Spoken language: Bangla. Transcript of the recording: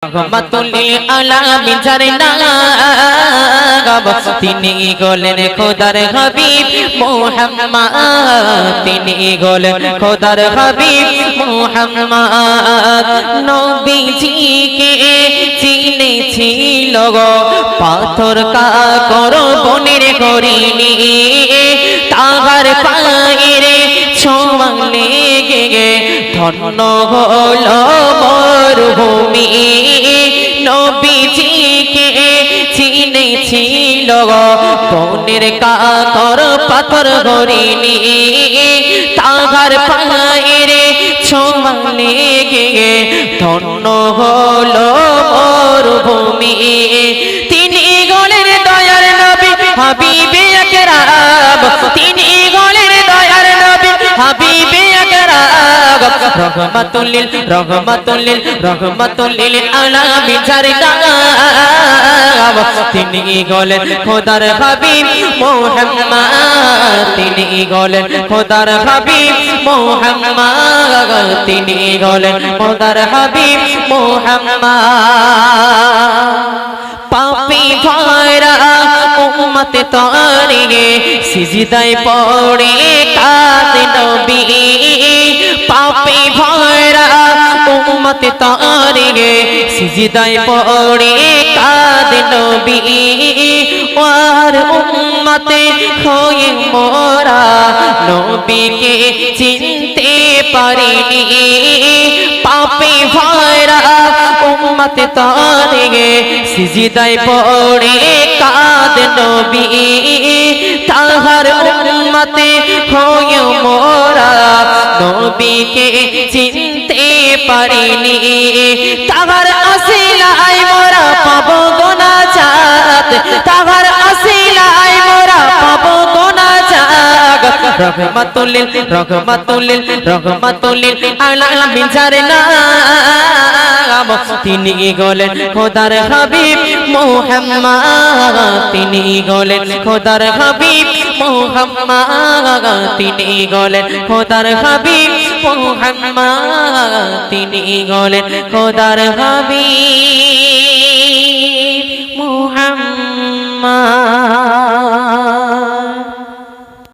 রহমাতুল লিল আলামিন যার নাম তিনি হলেন খোদার হাবিব মুহাম্মদ তিনি হলেন খোদার হাবিব মুহাম্মদ নবীজিকে চিনেছিল পাথর কাকর বনের হরিণী তাহার পায়ের ছোঁয়া লেগে ধন্য হলো মরুভূমি নবীজিকে চিনেছিল বনের কাকর পাথর হরিণী তাহার পায়ের ছোঁয়া লেগে ধন্য হলো মরুভূমি তিনি হলেন দয়ার নবী হাবিবে আকরাম তিনি হলেন দয়ার নবী হাবিবে আকরাম রহমাতুল লিল আলামিন যার নাম তিনি হলেন খোদার হাবিব মুহাম্মদ তিনি হলেন খোদার হাবিব মুহাম্মদ তিনি হলেন খোদার হাবিব মুহাম্মদ পাপী ভাইরা উম্মত তারিগে সিজদায় পড়ে কাঁদে নবী পাপী ভাইরা উম্মত তারিগে সিজদায় পড়ে কাঁদে নবী আর উম্মতে হয়ে মোরা নবীকে চিনতে পারিনি পাপী ভাইরা উম্মত তারিগে সিজদায় পড়ে কাঁদে নবী তাহার উম্মতে হয়ে মোরা নবীকে চিনতে পারিনি তাহার আসিলায় মোরা পাবো গোনাজাত তাহার আসিলায় মোরা পাবো গোনাজাত রহমাতুল লিল আলামিন যার নাম তিনি হলেন খোদার হাবিব মুহাম্মদ তিনি হলেন খোদার হাবিব মুহাম্মদ তিনি হলেন খোদার হাবিব মুহাম্মদ তিনি হলেন খোদার হাবিব মুহাম্মদ